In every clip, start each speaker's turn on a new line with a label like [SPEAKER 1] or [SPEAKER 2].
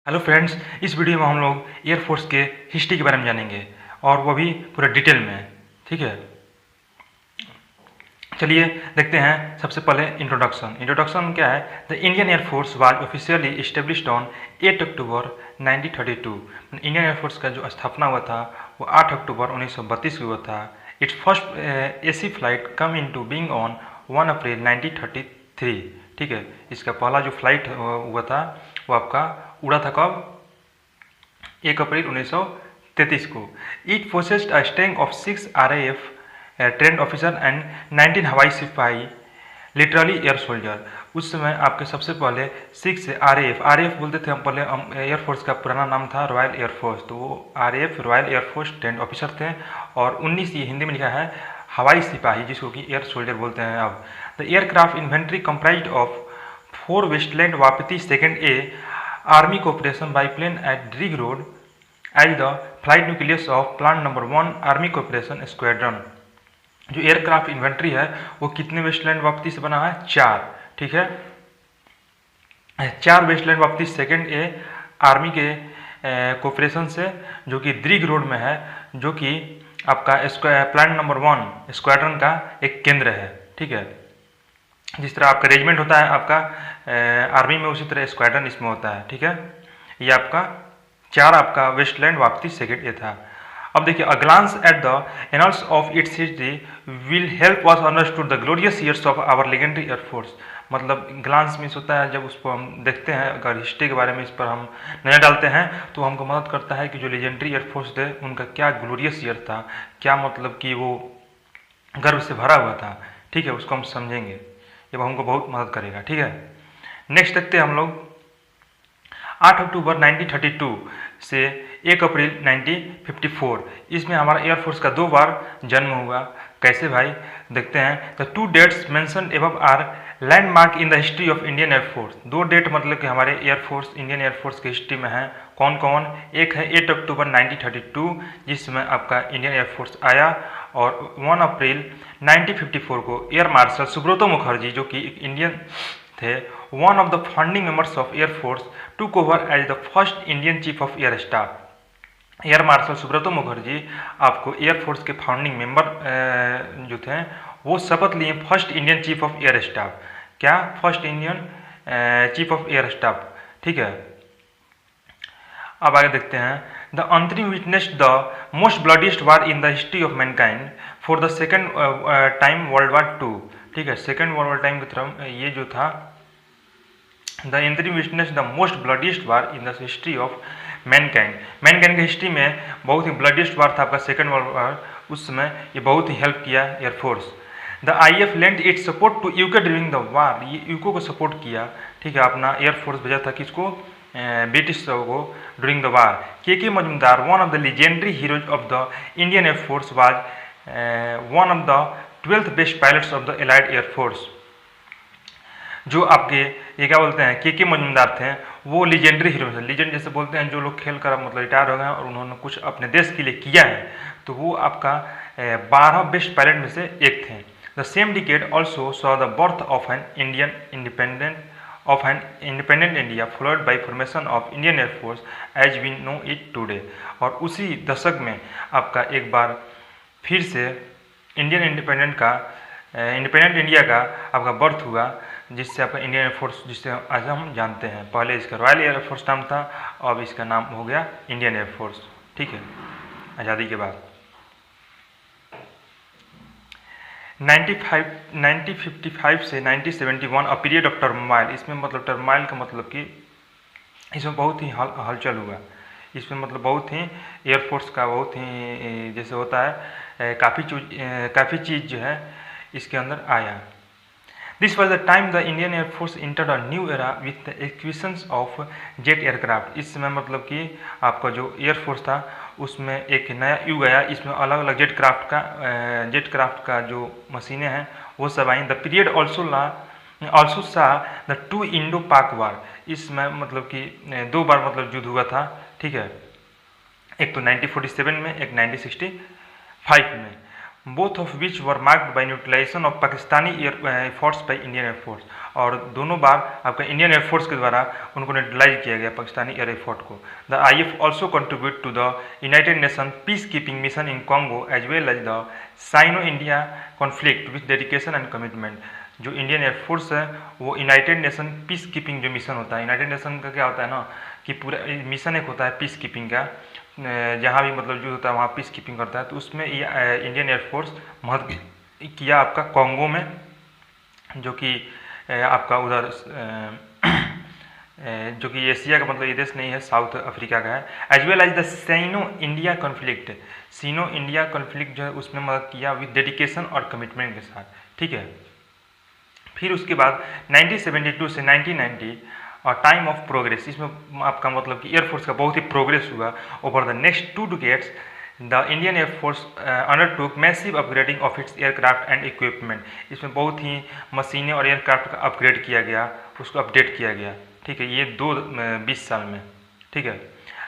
[SPEAKER 1] Hello friends, इस video में हम लोग एयरफोर्स के हिस्ट्री के बारे में जानेंगे और वो भी पूरा डिटेल में। ठीक है, चलिए देखते हैं। सबसे पहले इंट्रोडक्शन क्या है। The Indian air force was officially established on 8 October 1932। Indian air force का जो स्थापना हुआ था वो 8 अक्टूबर 1932 को हुआ था। Its first AC flight come in to being on 1 April 1933। ठीक है, इसका पहला जो फ्लाइट हुआ था वो आपका उड़ा था कब? 1 अप्रैल 1933 को। It possessed a strength of 6 RAF trained officer and 19 हवाई सिपाही, लिटरली एयर सोल्जर। उस समय आपके सबसे पहले 6 RAF बोलते थे हम, पहले हम एयरफोर्स का पुराना नाम था रॉयल एयरफोर्स, तो वो RAF royal air force trained officer थे। और 19 ये हिंदी में लिखा है हवाई सिपाही, जिसको कि एयर सोल्जर बोलते हैं अब। The aircraft inventory comprised of 4 Westland Wapiti second a army cooperation by plane at Drigh road as the flight nucleus of plan number 1 army cooperation squadron. जो एयरक्राफ्ट इन्वेंट्री है वो कितने वेस्टलैंड वापती से बना है? 4। ठीक है, 4 Westland Wapiti second a army के कोऑपरेशन से, जो कि द्रिग रोड में है, जो कि आपका प्लान नंबर 1 स्क्वाड्रन का एक केंद्र है। ठीक है, जिस तरह आपका रेजिमेंट होता है आपका आर्मी में, उसी तरह स्क्वाड्रन इसमें होता है। ठीक है, ये आपका 4 आपका वेस्टलैंड वापती सेकेंड ए था। अब देखिए, a glance at the annals of its history will help us understood the glorious years of our legendary air force. मतलब ग्लांस मीन्स होता है जब उसको हम देखते हैं, अगर हिस्ट्री के बारे में इस पर हम नजर डालते हैं तो हमको मदद करता है कि जो लेजेंडरी एयरफोर्स थे उनका क्या ग्लोरियस ईयर था, क्या मतलब कि वो गर्व से भरा हुआ था। ठीक है, उसको हम समझेंगे, ये हमको बहुत मदद करेगा। ठीक है, नेक्स्ट देखते हैं हम लोग 8 अक्टूबर 1932 से 1 अप्रैल 1954। इसमें हमारा एयरफोर्स का 2 बार जन्म हुआ। कैसे भाई? देखते हैं। The 2 dates mentioned above are landmark in the history of Indian air force. 2 date मतलब कि हमारे एयरफोर्स, इंडियन एयरफोर्स की हिस्ट्री में है। कौन कौन? एक है 8 अक्टूबर 1932, जिसमें आपका इंडियन एयरफोर्स आया, और 1 अप्रैल 1954 को एयर मार्शल सुब्रतो मुखर्जी, जो कि एक इंडियन थे, one of the founding members of air force, took over as the first Indian chief of air staff. Air marshal Subroto Mukherjee आपको एयरफोर्स के फाउंडिंग मेंबर जो थे वो शपथ लिए first Indian chief of air staff. क्या? First Indian chief of air staff. ठीक है, अब आगे देखते हैं। The interim witness the most bloodiest war in the history of mankind for the second time world war 2। ठीक है, सेकेंड वर्ल्ड वार टाइम की तरफ ये जो था, the interim witness the most bloodiest war in the history of mankind. Mankind की history में बहुत ही ब्लडीस्ट वार था आपका सेकेंड वर्ल्ड वार। उस समय ये बहुत ही हेल्प किया air force. The IF lent it support to UK during the war. ये यूको को सपोर्ट किया। ठीक है, अपना एयरफोर्स भेजा था किसको? ब्रिटिश को during the war. K Majumdar, one of the legendary heroes of the Indian air force, was one of the 12th best pilots of the allied air force. जो आपके ये क्या बोलते हैं, के मजूमदार थे, वो लीजेंडरी हीरो थे। लीजेंड जैसे बोलते हैं जो लोग खेल कर मतलब रिटायर हो गए और उन्होंने कुछ अपने देश के लिए किया है, तो वो आपका 12 बेस्ट पायलट में से एक थे। The same decade also saw the birth of an independent India followed by formation of Indian air force as we know it today. और उसी दशक में आपका एक बार फिर से इंडिपेंडेंट इंडिया का आपका बर्थ हुआ, जिससे आपका इंडियन एयरफोर्स, जिससे आज हम जानते हैं। पहले इसका रॉयल एयरफोर्स नाम था, अब इसका नाम हो गया इंडियन एयरफोर्स। ठीक है, आज़ादी के बाद 1955 से 1971 अ पीरियड ऑफ टर्माइल। इसमें मतलब टर्माइल का मतलब कि इसमें बहुत ही हलचल हुआ। इसमें मतलब बहुत ही एयरफोर्स का बहुत ही जैसे होता है काफ़ी चीज़ जो है इसके अंदर आया। This was the time the Indian air force entered a new era with the acquisitions of jet aircraft. इस समय मतलब कि आपका जो एयरफोर्स था उसमें एक नया युग आया। इसमें अलग अलग जेट क्राफ्ट का जो मशीनें हैं वो सब आई। द पीरियड ऑल्सो सा द 2 इंडो पाक वार। इसमें मतलब कि 2 बार मतलब युद्ध हुआ था। ठीक है, एक तो 1947 में, एक 1965 में। Both of which were marked by neutralization of Pakistani air force by Indian air force, और दोनों बार आपका इंडियन एयरफोर्स के द्वारा उनको न्यूट्रलाइज किया गया पाकिस्तानी एयरफोर्स को। The IF also contribute to the United Nation peace keeping mission in Congo as well as the Sino India conflict with dedication and commitment. जो इंडियन एयरफोर्स है वो यूनाइटेड नेशन पीस कीपिंग जो mission होता है, United nation का क्या होता है ना कि पूरा मिशन एक होता है पीस कीपिंग का, जहाँ भी मतलब जो होता है वहाँ पीस कीपिंग करता है। तो उसमें ये इंडियन एयरफोर्स महत्व किया आपका कॉन्गो में, जो कि आपका उधर जो कि एशिया का मतलब ये देश नहीं है, साउथ अफ्रीका का है। As well as the Sino India conflict, Sino India conflict जो है उसमें मदद किया विद डेडिकेशन और कमिटमेंट के साथ, ठीक है। फिर उसके बाद 1972 से 1990 और टाइम ऑफ प्रोग्रेस, इसमें आपका मतलब कि एयरफोर्स का बहुत ही प्रोग्रेस हुआ। Over the next 2 decades the Indian air force undertook massive upgrading of its aircraft and equipment. इसमें बहुत ही मशीनें और एयरक्राफ्ट का अपग्रेड किया गया, उसको अपडेट किया गया, ठीक है, ये 20 साल में, ठीक है।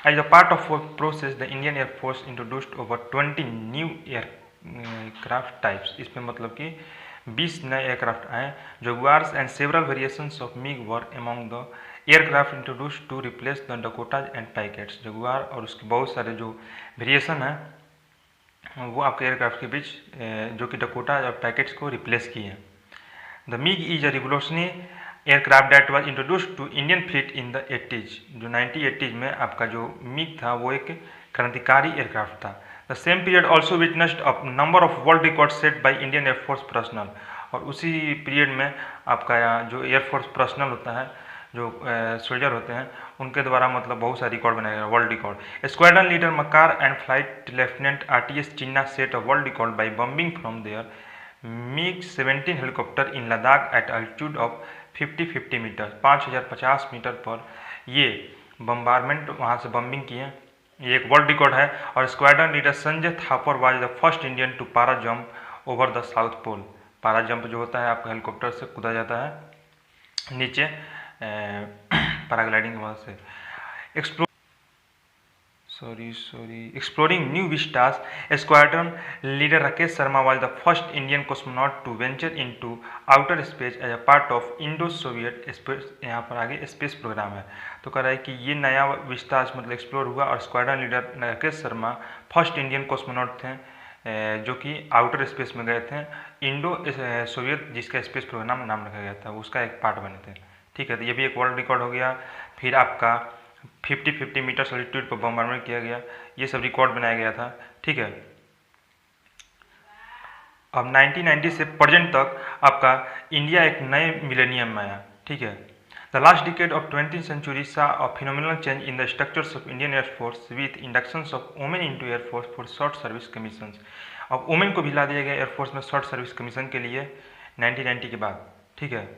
[SPEAKER 1] As a part of process the Indian air force introduced over 20 new aircraft types. इसमें मतलब कि 20 नए एयरक्राफ्ट आए। Jaguars and several variations of MiG were among the aircraft introduced to replace the Dakotas and packets. Jaguar और उसके बहुत सारे जो वेरिएशन है वो आपके एयरक्राफ्ट के बीच जो कि डकोटाज और पैकेट्स को रिप्लेस किए हैं। The MiG is a revolutionary aircraft that was introduced to Indian fleet in the 80s। जो 1980s में आपका जो मिग था वो एक क्रांतिकारी एयरक्राफ्ट था। The same period also witnessed a number of world record set by Indian air force personal. और उसी पीरियड में आपका जो एयरफोर्स पर्सनल होता है, जो सोल्जर होते हैं, उनके द्वारा मतलब बहुत सारे रिकॉर्ड बनाए गए, world record. Squadron leader Makar and flight lieutenant RTS Chinna set a world record by bombing from there MiG-17 helicopter in Ladakh at altitude of 50 metre, 5050 metre पर ये बम्बारमेंट वहाँ से बम्बिंग किए। ये एक वर्ल्ड रिकॉर्ड है। और squadron leader Sanjay Thapar was the first Indian to para jump over the South Pole. Para jump जो होता है आपका हेलीकॉप्टर से कूदा जाता है नीचे पैराग्लाइडिंग की मदद से। Exploring new vistas, Squadron leader Rakesh Sharma was the first Indian cosmonaut to venture into outer space as a part of Indo-Soviet space, यहाँ पर आगे स्पेस प्रोग्राम है। तो कह रहा है कि ये नया विस्तार मतलब एक्सप्लोर हुआ और squadron leader Rakesh Sharma first Indian cosmonaut थे जो कि आउटर स्पेस में गए थे। इंडो सोवियत जिसका स्पेस प्रोग्राम नाम रखा गया था, उसका एक पार्ट बने थे, ठीक है। तो ये भी एक वर्ल्ड रिकॉर्ड हो गया। फिर आपका 50 मीटर सॉलिट्यूड पर बम्बारमेंट किया गया, ये सब रिकॉर्ड बनाया गया था, ठीक है। अब 1990 से प्रेजेंट तक आपका इंडिया एक नए मिलेनियम में आया, ठीक है। The last decade of 20th century saw a phenomenal change in the structures of Indian air force with inductions of women into air force for short service commissions. अब वुमेन को भी ला दिया गया एयरफोर्स में शॉर्ट सर्विस कमीशन के लिए 1990 के बाद, ठीक है।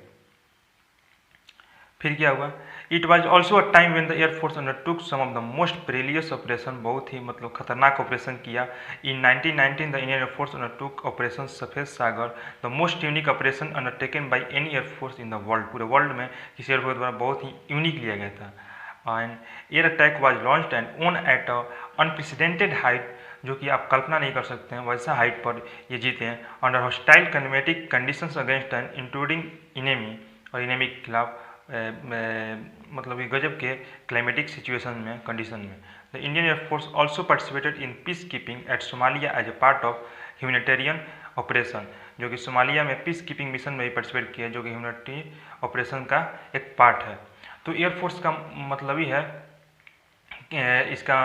[SPEAKER 1] फिर क्या हुआ? It was also a time when the air force undertook some of the most perilous operation, बहुत ही मतलब खतरनाक ऑपरेशन किया। In 1919 the Indian air force undertook operation Safed Sagar, the most unique operation undertaken by any air force in the world. पूरे world में किसी air force द्वारा बहुत ही यूनिक लिया गया था। And air attack was launched and own at a unprecedented height, जो कि आप कल्पना नहीं कर सकते हैं वैसा हाइट पर ये जीते हैं। Under hostile climatic conditions against and including enemy, और इनेमी के खिलाफ मतलब ये गजब के क्लाइमेटिक सिचुएशन में कंडीशन में। The Indian air force also participated in peace keeping at Somalia as a part of humanitarian operation, जो कि सोमालिया में पीस कीपिंग मिशन में भी पार्टिसिपेट किया, जो कि ह्यूमैनिटेरियन ऑपरेशन का एक पार्ट है। तो एयरफोर्स का मतलब ही है इसका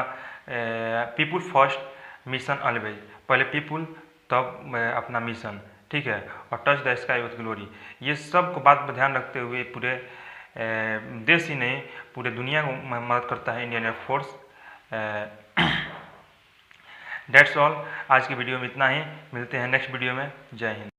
[SPEAKER 1] पीपुल फर्स्ट मिशन ऑलवेज, पहले पीपुल तब अपना मिशन, ठीक है। और touch the sky with glory, ये सब को बात पर ध्यान रखते हुए पूरे देश ही नहीं पूरे दुनिया को मदद करता है इंडियन एयरफोर्स। दैट्स ऑल, आज की वीडियो में इतना ही। मिलते हैं नेक्स्ट वीडियो में। जय हिंद।